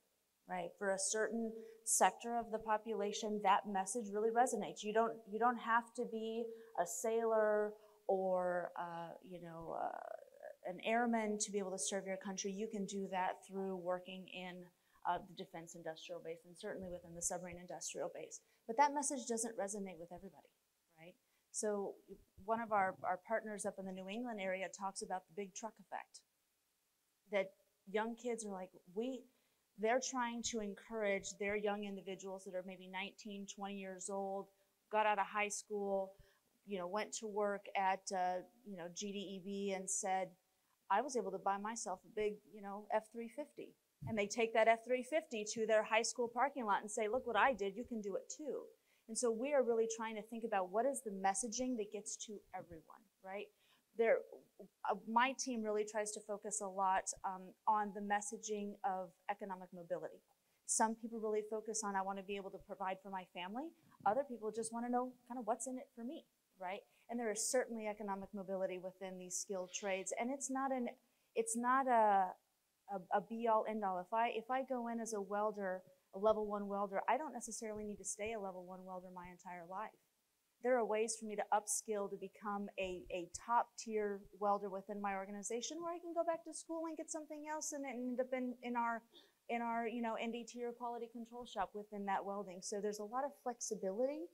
Right, for a certain sector of the population, that message really resonates. You don't have to be a sailor or an airman to be able to serve your country. You can do that through working in the defense industrial base and certainly within the submarine industrial base. But that message doesn't resonate with everybody, right? So one of our partners up in the New England area talks about the big truck effect. That young kids are like, they're trying to encourage their young individuals that are maybe 19, 20 years old, got out of high school, went to work at, GDEB and said, I was able to buy myself a big, F-350. And they take that F-350 to their high school parking lot and say, look what I did, you can do it too. And so we are really trying to think about what is the messaging that gets to everyone, right? My team really tries to focus a lot on the messaging of economic mobility. Some people really focus on, I want to be able to provide for my family. Other people just want to know kind of what's in it for me, right? And there is certainly economic mobility within these skilled trades. And it's not a be-all, end-all. If I go in as a welder, a level 1 welder, I don't necessarily need to stay a level 1 welder my entire life. There are ways for me to upskill to become a top-tier welder within my organization, where I can go back to school and get something else and end up in our NDT or quality control shop within that welding. So there's a lot of flexibility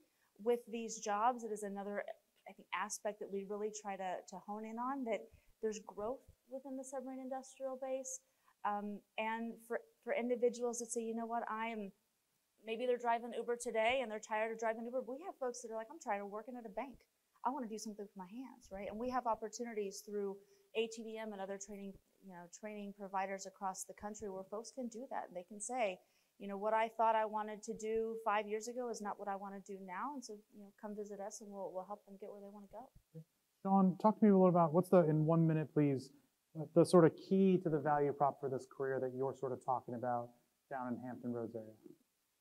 with these jobs. It is another, I think, aspect that we really try to hone in on, that there's growth within the submarine industrial base. And for individuals that say, you know what, maybe they're driving Uber today and they're tired of driving Uber. We have folks that are like, I'm tired of working at a bank. I want to do something with my hands, right? And we have opportunities through ATDM and other training providers across the country where folks can do that. And they can say, what I thought I wanted to do 5 years ago is not what I want to do now. And so, come visit us and we'll help them get where they want to go.
Sean, talk to me a little about in 1 minute, please, the sort of key to the value prop for this career that you're sort of talking about down in Hampton Roads area.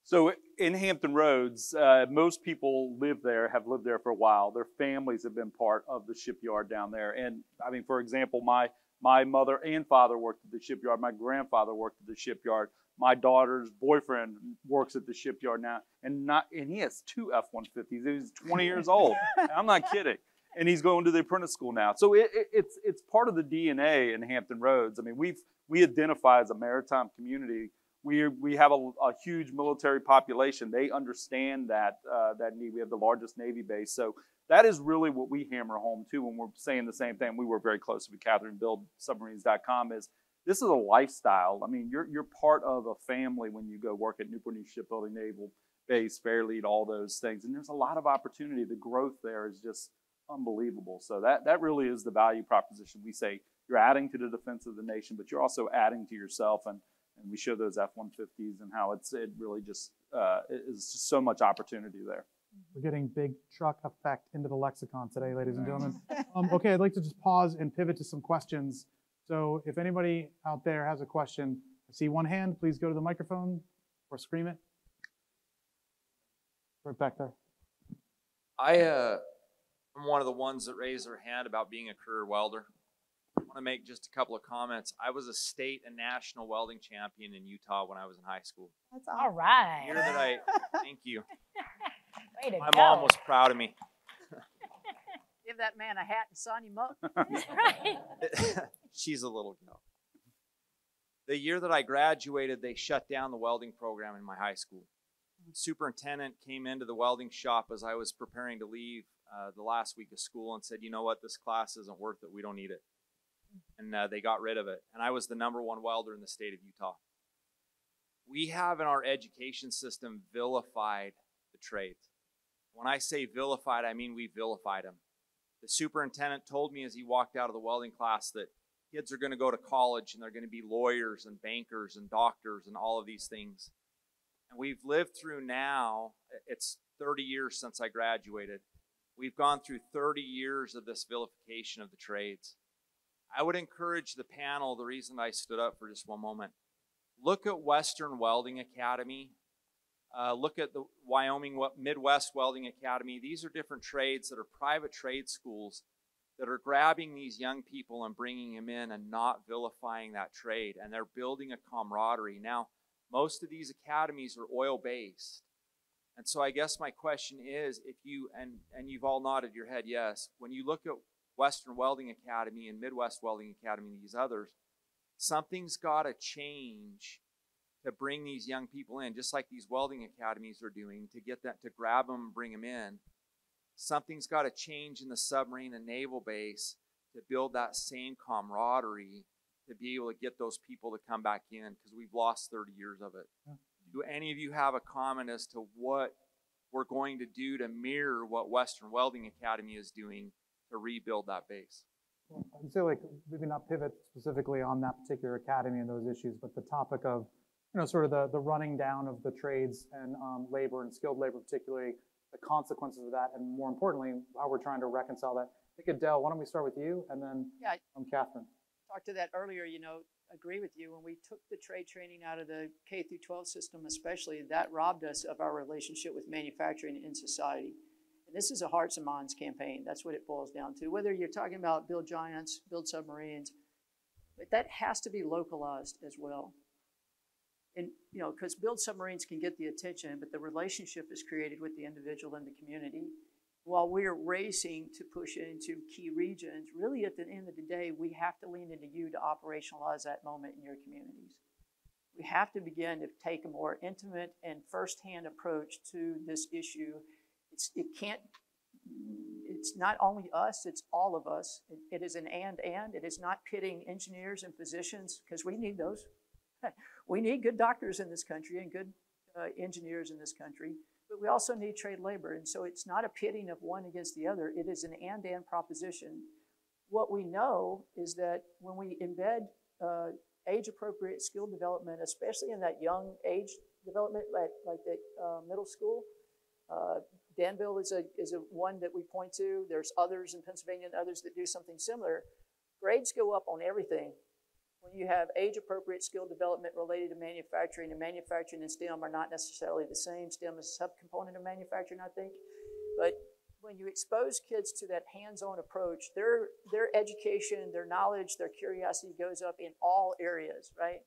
So in Hampton Roads, most people have lived there for a while. Their families have been part of the shipyard down there. And I mean, for example, my mother and father worked at the shipyard. My grandfather worked at the shipyard. my daughter's boyfriend works at the shipyard now, and he has 2 F-150s. He's 20 years old. I'm not kidding. And he's going to the apprentice school now. So it's part of the DNA in Hampton Roads. I mean, we identify as a maritime community. We have a huge military population. They understand that need. We have the largest Navy base. So that is really what we hammer home too when we're saying the same thing. We work very closely with Catherine, build submarines.com, is this is a lifestyle. I mean, you're part of a family when you go work at Newport News Shipbuilding, Naval Base, Fairlead, all those things. And there's a lot of opportunity. The growth there is just unbelievable. So that really is the value proposition. We say you're adding to the defense of the nation, but you're also adding to yourself. And we show those F-150s and how it really just is just so much opportunity there.
We're getting big truck effect into the lexicon today, ladies and gentlemen. Okay, I'd like to just pause and pivot to some questions. So if anybody out there has a question, I see one hand, please go to the microphone or scream it. Right back there.
I'm one of the ones that raised their hand about being a career welder. I want to make just a couple of comments. I was a state and national welding champion in Utah when I was in high school.
That's
All
awesome.
right.
Thank you.
Way to
My
go.
mom was proud of me.
Give that man a hat and sign him up.
Right.
She's a little girl. The year that I graduated, they shut down the welding program in my high school. The superintendent came into the welding shop as I was preparing to leave the last week of school and said, you know what, this class isn't worth it. We don't need it. And they got rid of it. And I was the #1 welder in the state of Utah. We have in our education system vilified the trades. When I say vilified, I mean we vilified them. The superintendent told me as he walked out of the welding class that kids are going to go to college and they're going to be lawyers and bankers and doctors and all of these things. And we've lived through now, it's 30 years since I graduated. We've gone through 30 years of this vilification of the trades. I would encourage the panel, the reason I stood up for just one moment, look at Western Welding Academy. Look at the Wyoming Midwest Welding Academy. These are different trades that are private trade schools that are grabbing these young people and bringing them in and not vilifying that trade. And they're building a camaraderie. Now, most of these academies are oil-based. And so I guess my question is, if you, and you've all nodded your head yes, when you look at Western Welding Academy and Midwest Welding Academy and these others, something's got to change to bring these young people in, just like these welding academies are doing, to get that, to grab them and bring them in. Something's got to change in the submarine and naval base to build that same camaraderie to be able to get those people to come back in, because we've lost 30 years of it. Yeah. Do any of you have a comment as to what we're going to do to mirror what Western Welding Academy is doing to rebuild that base?
Well, I'd say, like, maybe not pivot specifically on that particular academy and those issues, but the topic of, you know, sort of the running down of the trades and labor and skilled labor, particularly the consequences of that, and more importantly, how we're trying to reconcile that. I think, Adele, why don't we start with you, and then Catherine.
Talked to that earlier, you know, agree with you. When we took the trade training out of the K through 12 system especially, that robbed us of our relationship with manufacturing in society. And this is a hearts and minds campaign. That's what it boils down to. Whether you're talking about build giants, build submarines, but that has to be localized as well. And, you know, because build submarines can get the attention, but the relationship is created with the individual and the community. While we're racing to push it into key regions, really at the end of the day, we have to lean into you to operationalize that moment in your communities. We have to begin to take a more intimate and firsthand approach to this issue. It's not only us, it's all of us. It is an and. It is not pitting engineers and physicians, because we need those. We need good doctors in this country and good engineers in this country. But we also need trade labor, and so it's not a pitting of one against the other. It is an and proposition. What we know is that when we embed age-appropriate skill development, especially in that young age development, like the middle school, Danville is a one that we point to. There's others in Pennsylvania and others that do something similar. Grades go up on everything when you have age-appropriate skill development related to manufacturing, and manufacturing and STEM are not necessarily the same. STEM is a subcomponent of manufacturing, I think. But when you expose kids to that hands-on approach, their education, their knowledge, their curiosity goes up in all areas, right?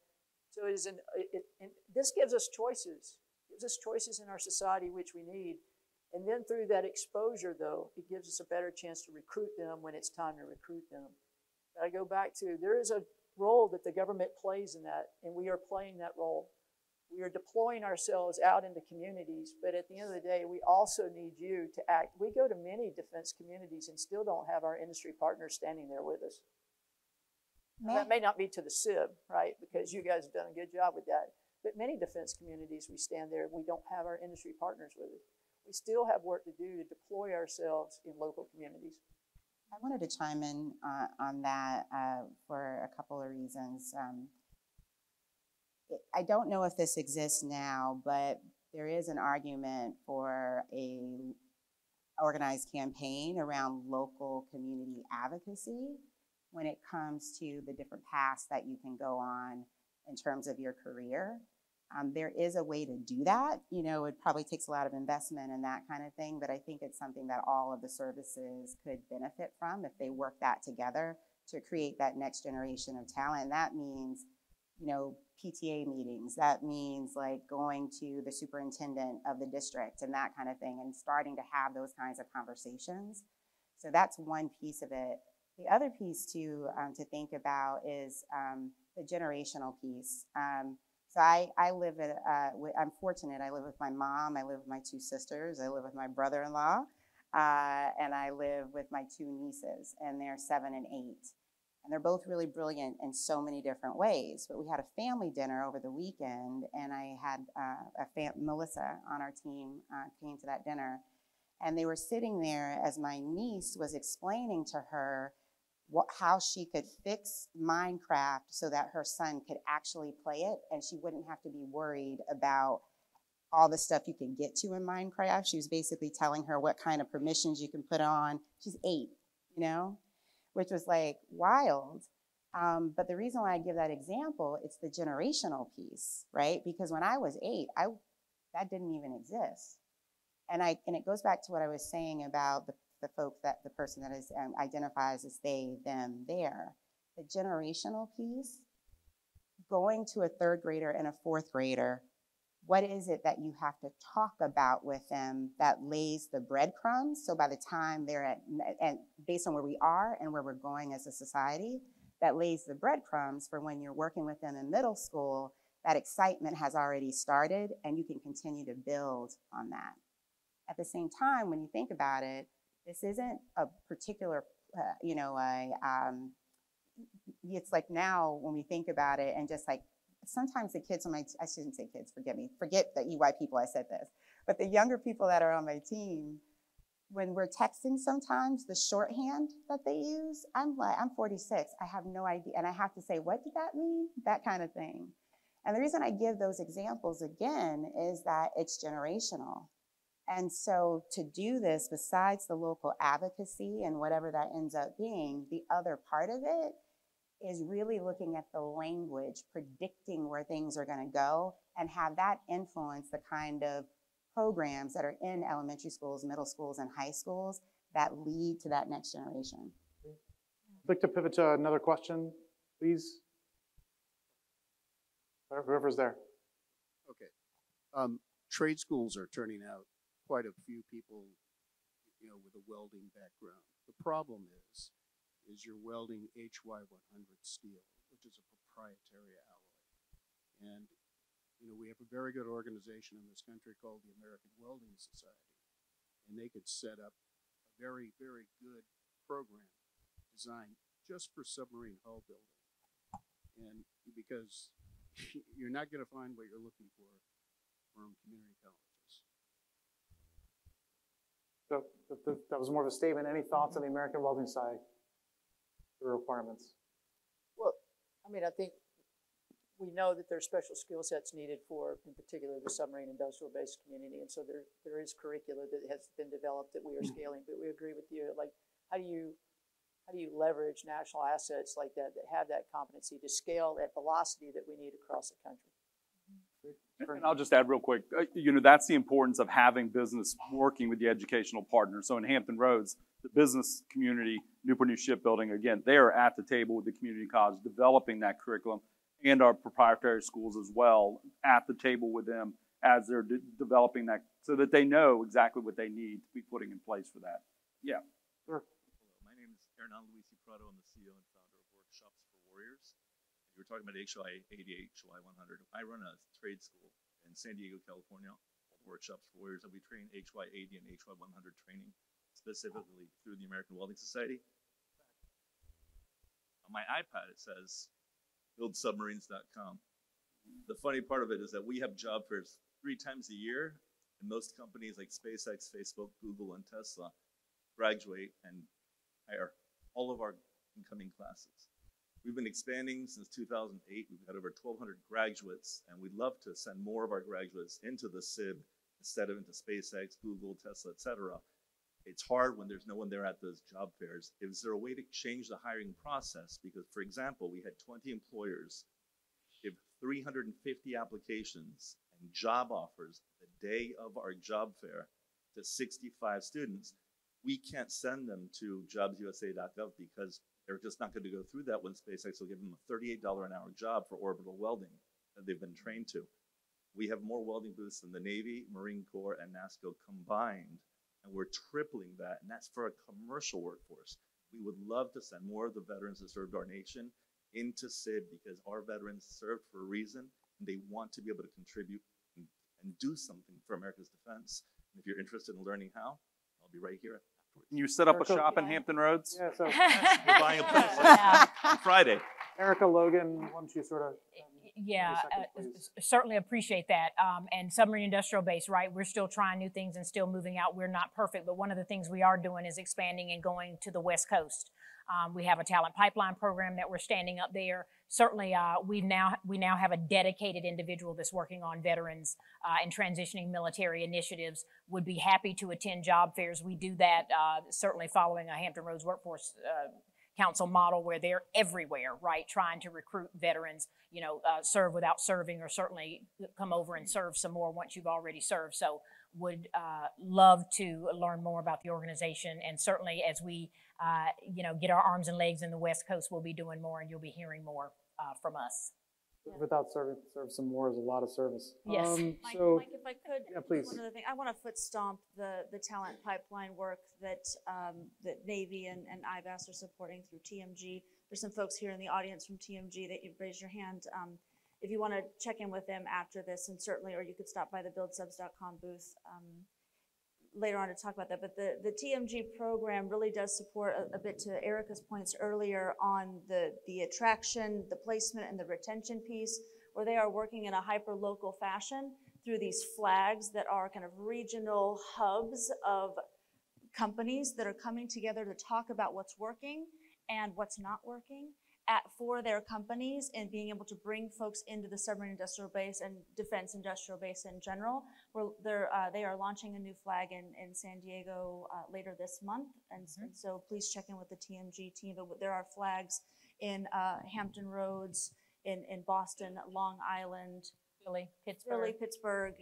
So and this gives us choices. It gives us choices in our society which we need. And then through that exposure, though, it gives us a better chance to recruit them when it's time to recruit them. But I go back to, there is a role that the government plays in that, and we are playing that role. We are deploying ourselves out into communities, but at the end of the day, we also need you to act. We go to many defense communities and still don't have our industry partners standing there with us. That may not be to the SIB, right, because you guys have done a good job with that. But many defense communities, we stand there, we don't have our industry partners with us. We still have work to do to deploy ourselves in local communities.
I wanted to chime in on that for a couple of reasons. I don't know if this exists now, but there is an argument for a organized campaign around local community advocacy when it comes to the different paths that you can go on in terms of your career. There is a way to do that. You know, it probably takes a lot of investment and that kind of thing, but I think it's something that all of the services could benefit from if they work that together to create that next generation of talent. That means, you know, PTA meetings. That means like going to the superintendent of the district and that kind of thing and starting to have those kinds of conversations. So that's one piece of it. The other piece to think about is the generational piece. So I live I'm fortunate. I live with my mom. I live with my two sisters. I live with my brother-in-law. And I live with my two nieces, and they're 7 and 8. And they're both really brilliant in so many different ways. But we had a family dinner over the weekend, and I had Melissa on our team came to that dinner. And they were sitting there as my niece was explaining to her how she could fix Minecraft so that her son could actually play it and she wouldn't have to be worried about all the stuff you can get to in Minecraft. She was basically telling her what kind of permissions you can put on. She's 8, you know, which was like wild. But the reason why I give that example, it's the generational piece, right? Because when I was 8, that didn't even exist. And it goes back to what I was saying about the person that is identifies as they, them, their. The generational piece, going to a 3rd grader and a 4th grader, what is it that you have to talk about with them that lays the breadcrumbs? So by the time they're and based on where we are and where we're going as a society, that lays the breadcrumbs for when you're working with them in middle school, that excitement has already started and you can continue to build on that. At the same time, when you think about it, this isn't a particular, it's like now when we think about it and just like, sometimes the kids on I shouldn't say kids, forget the EY people I said this, but the younger people that are on my team, when we're texting sometimes, the shorthand that they use, I'm 46, I have no idea, and I have to say, what did that mean? That kind of thing. And the reason I give those examples again is that it's generational. And so to do this, besides the local advocacy and whatever that ends up being, the other part of it is really looking at the language, predicting where things are going to go, and have that influence the kind of programs that are in elementary schools, middle schools, and high schools that lead to that next generation.
I'd like to pivot to another question, please. Whoever's there.
Okay. Trade schools are turning out quite a few people, you know, with a welding background. The problem is you're welding HY100 steel, which is a proprietary alloy. And, you know, we have a very good organization in this country called the American Welding Society. And they could set up a very, very good program designed just for submarine hull building. And because you're not going to find what you're looking for from community colleges.
So that was more of a statement. Any thoughts on the American Welding side, the requirements?
Well, I mean, I think we know that there's special skill sets needed for, in particular, the submarine industrial-based community, and so there is curricula that has been developed that we are scaling. But we agree with you. Like, how do you leverage national assets like that have that competency to scale at velocity that we need across the country?
And I'll just add real quick, you know, that's the importance of having business working with the educational partners. So in Hampton Roads, the business community, Newport News Shipbuilding, again, they are at the table with the community college, developing that curriculum and our proprietary schools as well at the table with them as they're developing that, so that they know exactly what they need to be putting in place for that. Yeah.
Hello, my name is Hernan Luisi Prado. I'm the CEO and founder of Workshops for Warriors. You were talking about HY 80, HY 100. I run a trade school in San Diego, California, called Workshops for Warriors, and we train HY 80 and HY 100 training specifically through the American Welding Society. On my iPad, it says buildsubmarines.com. The funny part of it is that we have job fairs 3 times a year, and most companies like SpaceX, Facebook, Google, and Tesla graduate and hire all of our incoming classes. We've been expanding since 2008. We've had over 1,200 graduates, and we'd love to send more of our graduates into the SIB instead of into SpaceX, Google, Tesla, etc. It's hard when there's no one there at those job fairs. Is there a way to change the hiring process? Because, for example, we had 20 employers give 350 applications and job offers the day of our job fair to 65 students. We can't send them to jobsusa.gov because they're just not going to go through that when SpaceX will give them a $38 an hour job for orbital welding that they've been trained to. We have more welding booths than the Navy, Marine Corps, and NASCO combined, and we're tripling that, and that's for a commercial workforce. We would love to send more of the veterans that served our nation into SIB because our veterans served for a reason, and they want to be able to contribute and do something for America's defense. And if you're interested in learning how, I'll be right here afterwards.
Can you set up a shop in Hampton Roads?
Yeah, so
We're buying a place
Yeah.
on Friday.
Erica, Logan, why don't you sort of...
Yeah,
second, please.
certainly appreciate that. And Submarine Industrial Base, right? We're still trying new things and still moving out. We're not perfect, but one of the things we are doing is expanding and going to the West Coast. We have a talent pipeline program that we're standing up there. Certainly, we now have a dedicated individual that's working on veterans and transitioning military initiatives. Would be happy to attend job fairs. We do that certainly following a Hampton Roads Workforce Council model where they're everywhere, right? Trying to recruit veterans, serve without serving, or certainly come over and serve some more once you've already served. So would love to learn more about the organization. And certainly as we, get our arms and legs in the West Coast, we'll be doing more and you'll be hearing more from us.
Without serving, serve some more is a lot of service.
Yes.
Mike, if I could,
Yeah, please.
one other thing, I want to foot stomp the talent pipeline work that that Navy and IVAS are supporting through TMG. There's some folks here in the audience from TMG that you've raised your hand. If you want to check in with them after this, and certainly, or you could stop by the buildsubs.com booth later on to talk about that. But the TMG program really does support a bit to Erica's points earlier on the attraction, the placement, and the retention piece, where they are working in a hyper-local fashion through these flags that are kind of regional hubs of companies that are coming together to talk about what's working and what's not working for their companies, and being able to bring folks into the submarine industrial base and defense industrial base in general. They are launching a new flag in San Diego later this month, and so please check in with the TMG team. But there are flags in Hampton Roads, in Boston, Long Island,
Philly,
Pittsburgh,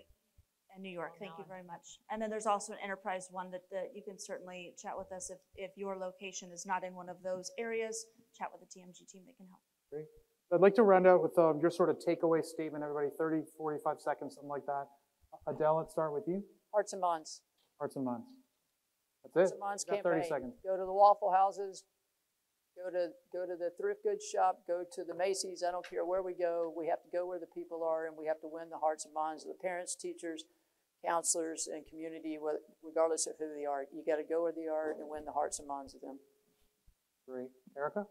and New York. Thank you very much. And then there's also an enterprise one that you can certainly chat with us if your location is not in one of those areas. Chat with the TMG team that can help.
Great. I'd like to round out with your sort of takeaway statement, everybody, 30, 45 seconds, something like that. Adele, let's start with you.
Hearts and minds.
Hearts and minds. That's
Hearts
it.
and minds
You got
campaign.
30 seconds.
Go to the Waffle Houses. Go to the thrift goods shop. Go to the Macy's. I don't care where we go. We have to go where the people are, and we have to win the hearts and minds of the parents, teachers, counselors, and community, regardless of who they are. You got to go where they are and win the hearts and minds of them.
Great. Erica?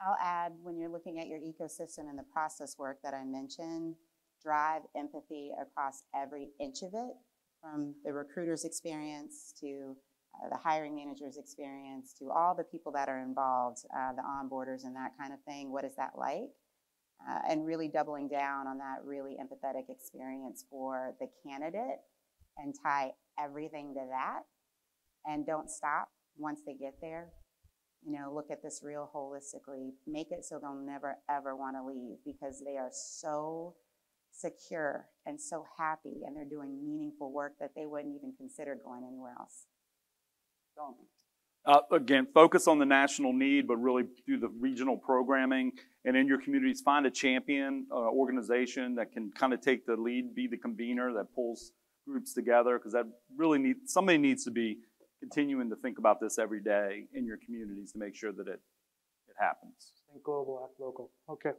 I'll add, when you're looking at your ecosystem and the process work that I mentioned, drive empathy across every inch of it, from the recruiter's experience to the hiring manager's experience to all the people that are involved, the onboarders and that kind of thing. What is that like? And really doubling down on that really empathetic experience for the candidate and tie everything to that, and don't stop once they get there. Look at this real holistically. Make it so they'll never, ever want to leave, because they are so secure and so happy, and they're doing meaningful work that they wouldn't even consider going anywhere else.
Don't.
Again, focus on the national need, but really do the regional programming. And in your communities, find a champion organization that can kind of take the lead, be the convener that pulls groups together, because that really somebody needs to be continuing to think about this every day in your communities to make sure that it happens.
Think global, act local. Okay.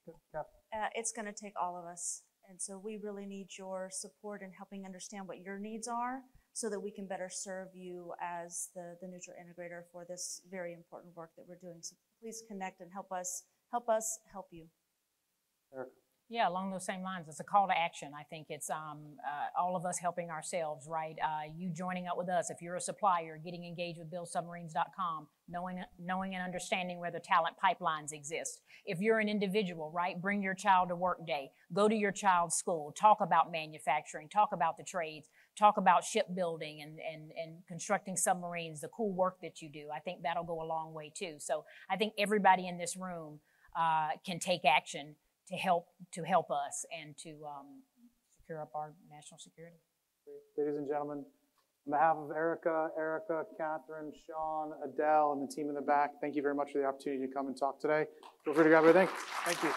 Good. Kath?
It's going to take all of us. And so we really need your support in helping understand what your needs are so that we can better serve you as the neutral integrator for this very important work that we're doing. So please connect and help us help you.
Erica?
Yeah, along those same lines, it's a call to action. I think it's all of us helping ourselves, right? You joining up with us. If you're a supplier, getting engaged with buildsubmarines.com, knowing and understanding where the talent pipelines exist. If you're an individual, right, bring your child to work day. Go to your child's school. Talk about manufacturing. Talk about the trades. Talk about shipbuilding and constructing submarines, the cool work that you do. I think that'll go a long way too. So I think everybody in this room can take action to help us and to secure up our national security.
Ladies and gentlemen, on behalf of Erica, Catherine, Sean, Adele, and the team in the back, thank you very much for the opportunity to come and talk today. Feel free to grab everything. Thank you.